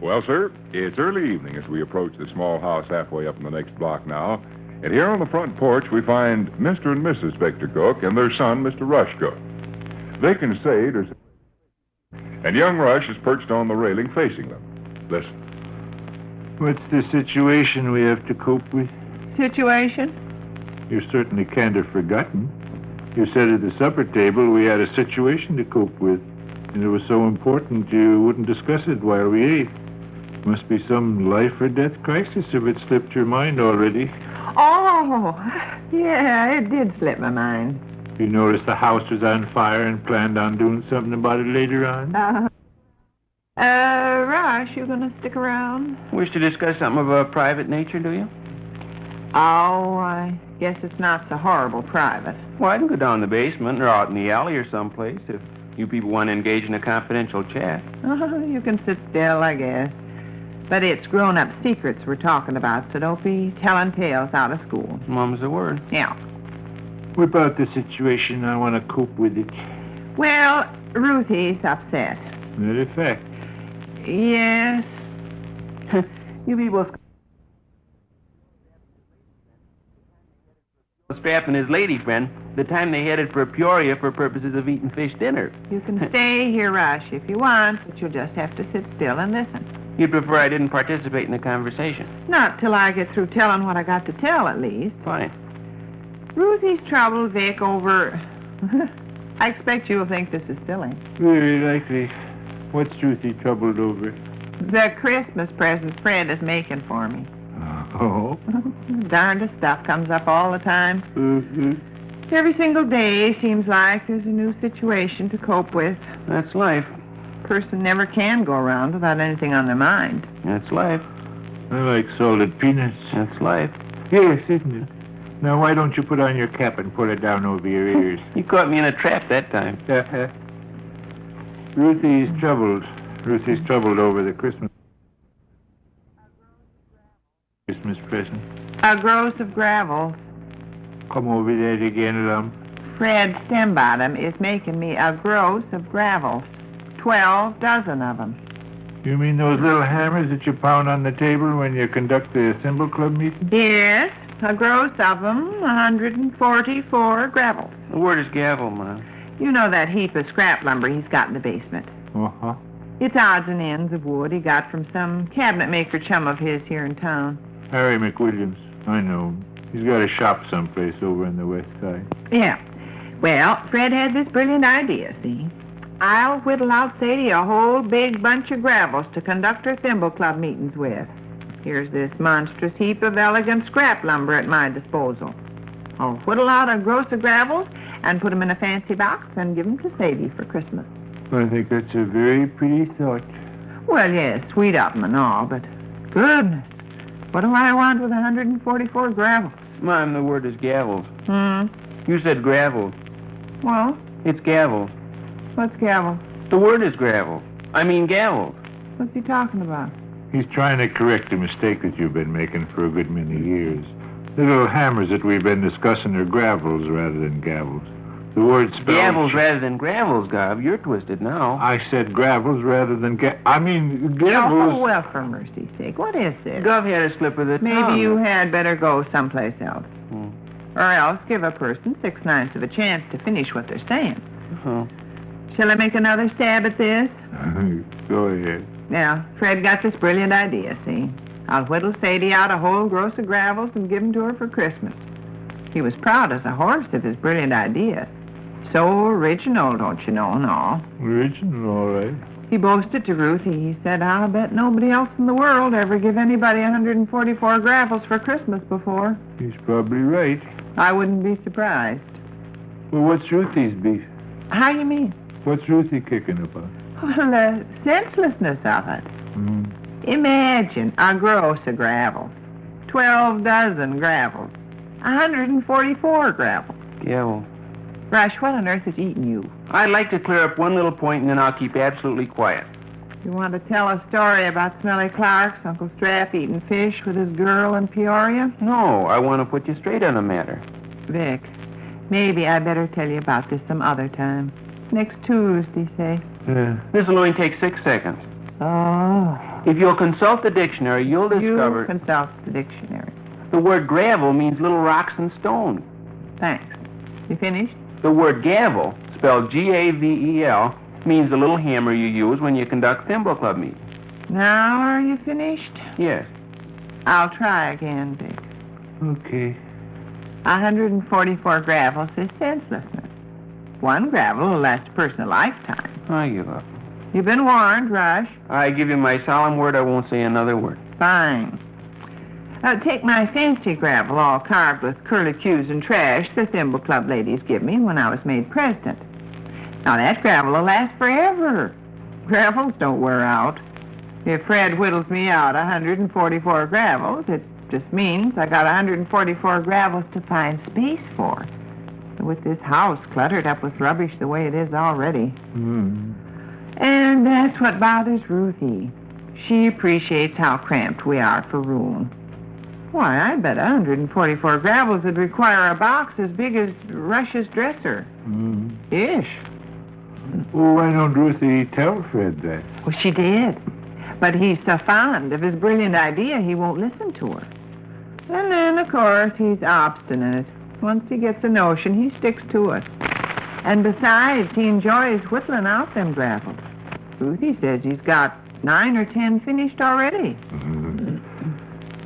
Well, sir, it's early evening as we approach the small house halfway up in the next block now. And here on the front porch, we find Mr. and Mrs. Victor Gook and their son, Mr. Rush Gook. Vic and Sade are... And young Rush is perched on the railing facing them. Listen. What's the situation we have to cope with? Situation? You certainly can't have forgotten. You said at the supper table we had a situation to cope with, and it was so important you wouldn't discuss it while we ate. Must be some life or death crisis if it slipped your mind already. Oh, yeah, it did slip my mind. You noticed the house was on fire and planned on doing something about it later on? Rush, you gonna stick around? Wish to discuss something of a private nature, do you? Oh, I guess it's not so horrible private. Well, I can go down the basement or out in the alley or someplace if you people want to engage in a confidential chat. You can sit still, I guess. But it's grown-up secrets we're talking about, so don't be telling tales out of school. Mum's the word. Yeah. What about the situation? I want to cope with it. Well, Ruthie's upset. Matter of fact. Yes. You people strapping his lady friend the time they headed for Peoria for purposes of eating fish dinner. You can stay here, Rush, if you want, but you'll just have to sit still and listen. You'd prefer I didn't participate in the conversation? Not till I get through telling what I got to tell, at least. Fine. Ruthie's troubled Vic over... I expect you'll think this is silly. Very likely. What's Ruthie troubled over? The Christmas presents Fred is making for me. Oh? Darndest stuff comes up all the time. Mm-hmm. Every single day seems like there's a new situation to cope with. That's life. Person never can go around without anything on their mind. That's life. I like salted peanuts. That's life. Yes, isn't it? Now, why don't you put on your cap and pull it down over your ears? You caught me in a trap that time. Ruthie's troubled. Ruthie's troubled over the Christmas present. A gross of gravel. Come over that again, Lump. Fred Stembottom is making me a gross of gravel. 12 dozen of them. You mean those little hammers that you pound on the table when you conduct the cymbal club meeting? Yes, a gross of them, 144 gravels. The word is gavel, Ma. You know that heap of scrap lumber he's got in the basement. Uh-huh. It's odds and ends of wood he got from some cabinet maker chum of his here in town. Harry McWilliams. I know him. He's got a shop someplace over on the west side. Yeah. Well, Fred had this brilliant idea, see? I'll whittle out Sadie a whole big bunch of gravels to conduct her thimble club meetings with. Here's this monstrous heap of elegant scrap lumber at my disposal. I'll whittle out a gross of gravels and put them in a fancy box and give them to Sadie for Christmas. I think that's a very pretty thought. Well, yes, sweet of 'em and all, but goodness, what do I want with 144 gravels? Mom, the word is gavels. You said gravel. Well, It's gavel. what's gavel? The word is gravel. I mean gavel. What's he talking about? He's trying to correct a mistake that you've been making for a good many years. The little hammers that we've been discussing are gravels rather than gavels. The word spelled... Gavels rather than gravels, Gov. You're twisted now. I said gravels rather than gavels. Oh, well, for mercy's sake, what is this? Gov had a slip of the tongue. Maybe you had better go someplace else. Or else give a person 6/9 of a chance to finish what they're saying. Shall I make another stab at this? Go ahead. Now, Fred got this brilliant idea, see? I'll whittle Sadie out a whole gross of gravels and give them to her for Christmas. He was proud as a horse of his brilliant idea. So original, don't you know, and all. Original, all right. He boasted to Ruthie. He said, I'll bet nobody else in the world ever give anybody 144 gravels for Christmas before. He's probably right. I wouldn't be surprised. Well, what's Ruthie's beef? How you mean? What's Ruthie kicking about? Well, the senselessness of it. Imagine a gross of gravel. 12 dozen gravels. 144 gravels. Gavel. Rush, what on earth is eating you? I'd like to clear up one little point, and then I'll keep absolutely quiet. You want to tell a story about Smelly Clark's Uncle Strap eating fish with his girl in Peoria? No, I want to put you straight on the matter. Vic, maybe I better tell you about this some other time. Next Tuesday, say. This'll only take 6 seconds. Oh. If you'll consult the dictionary, you'll discover... You consult the dictionary. The word gravel means little rocks and stones. Thanks. You finished? The word gavel, spelled G-A-V-E-L, means the little hammer you use when you conduct thimble club meetings. Now are you finished? Yes. I'll try again, Vic. Okay. 144 gravels is senselessness. One gravel will last a person a lifetime. I give up. You've been warned, Rush. I give you my solemn word I won't say another word. Fine. Take my fancy gravel, all carved with curlicues and trash the Thimble Club ladies give me when I was made president. Now, that gravel will last forever. Gravels don't wear out. If Fred whittles me out 144 gravels, it just means I got 144 gravels to find space for. With this house cluttered up with rubbish the way it is already. And that's what bothers Ruthie. She appreciates how cramped we are for room. Why, I bet 144 gravels would require a box as big as Rush's dresser. Ish. Well, why don't Ruthie tell Fred that? Well, she did. But he's so fond of his brilliant idea, he won't listen to her. And then, of course, he's obstinate. Once he gets a notion, he sticks to it. And besides, he enjoys whittling out them gravels. Ruthie says he's got 9 or 10 finished already.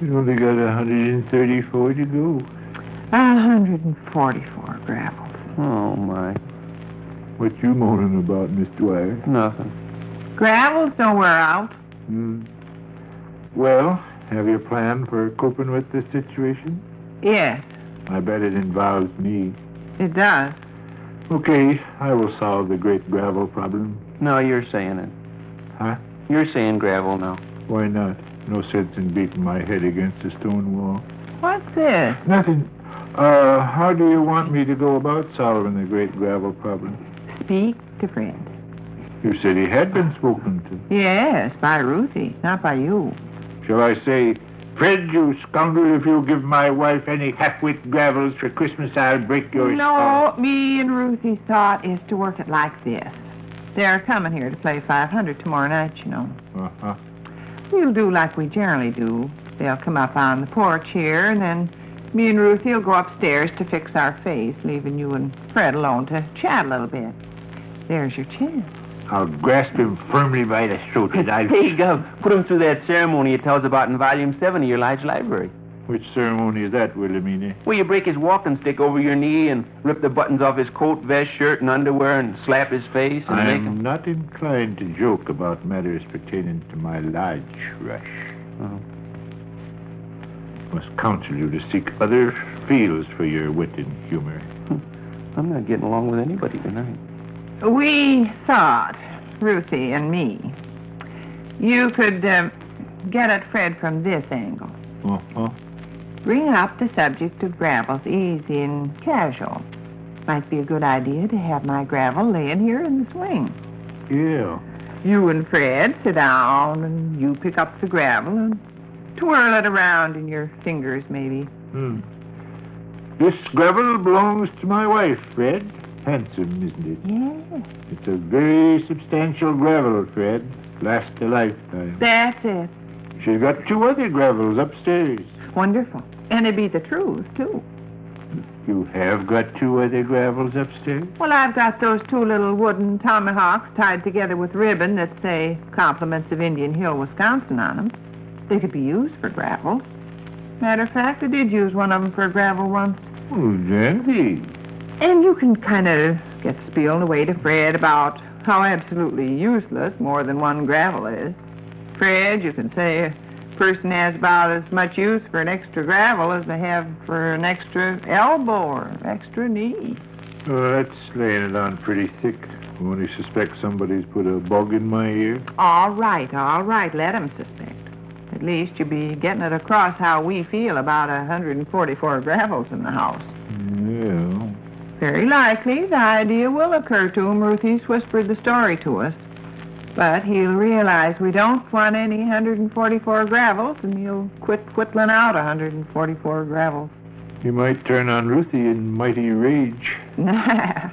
You only got 134 to go. 144 gravels. Oh, my. What you moaning about, Miss Dwyer? Nothing. Gravels don't wear out. Well, have you a plan for coping with this situation? Yes, I bet it involves me. it does. Okay, I will solve the great gravel problem. No, you're saying it. Huh? You're saying gravel now. Why not? No sense in beating my head against a stone wall. What's this? Nothing. How do you want me to go about solving the great gravel problem? Speak to Fred. You said he had been spoken to. Yes, by Ruthie, not by you. Shall I say, Fred, you scoundrel, if you give my wife any half-wit gravels for Christmas, I'll break your skull. No, me and Ruthie's thought is to work it like this. They're coming here to play 500 tomorrow night, you know. Uh-huh. We'll do like we generally do. They'll come up on the porch here, and then me and Ruthie will go upstairs to fix our face, leaving you and Fred alone to chat a little bit. There's your chance. I'll grasp him firmly by the throat and I'll... Hey, Gov, put him through that ceremony it tells about in Volume 7 of your large library. Which ceremony is that, Wilhelmina? Where you break his walking stick over your knee and rip the buttons off his coat, vest, shirt, and underwear and slap his face and make him... I'm not inclined to joke about matters pertaining to my lodge, Rush. Oh. Must counsel you to seek other fields for your wit and humor. I'm not getting along with anybody tonight. We thought, Ruthie and me, you could get at Fred from this angle. Uh-huh. Bring up the subject of gravels easy and casual. Might be a good idea to have my gravel laying here in the swing. Yeah. You and Fred sit down and you pick up the gravel and twirl it around in your fingers, maybe. This gravel belongs to my wife, Fred. Handsome, isn't it? Yes, It's a very substantial gravel, Fred. Lasts a lifetime. that's it. She's got 2 other gravels upstairs. Wonderful. And it'd be the truth, too. You have got 2 other gravels upstairs? Well, I've got those 2 little wooden tomahawks tied together with ribbon that say Compliments of Indian Hill, Wisconsin on them. They could be used for gravel. Matter of fact, I did use one of them for gravel once. Oh, dandy. And you can kind of get spieling away to Fred about how absolutely useless more than one gravel is. Fred, you can say a person has about as much use for an extra gravel as they have for an extra elbow or extra knee. Oh, that's laying it on pretty thick. I only suspect somebody's put a bug in my ear. All right, let 'em suspect. At least you'll be getting it across how we feel about 144 gravels in the house. Yeah. Very likely the idea will occur to him. Ruthie's whispered the story to us. But he'll realize we don't want any 144 gravels, and he'll quit whittling out 144 gravels. He might turn on Ruthie in mighty rage. Nah.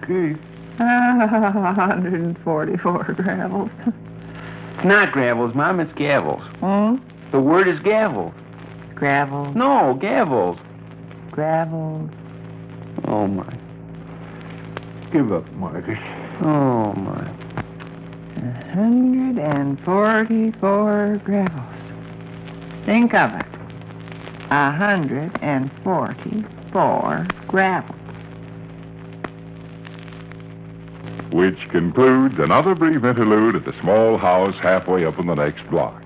Okay. 144 gravels. It's not gravels, Mom. It's gavels. Hmm? The word is gavels. Gravel. No, gavels. Gravel. Oh, my. Give up, Margaret. Oh, my. 144 gravels. Think of it. 144 gravels. Which concludes another brief interlude at the small house halfway up in the next block.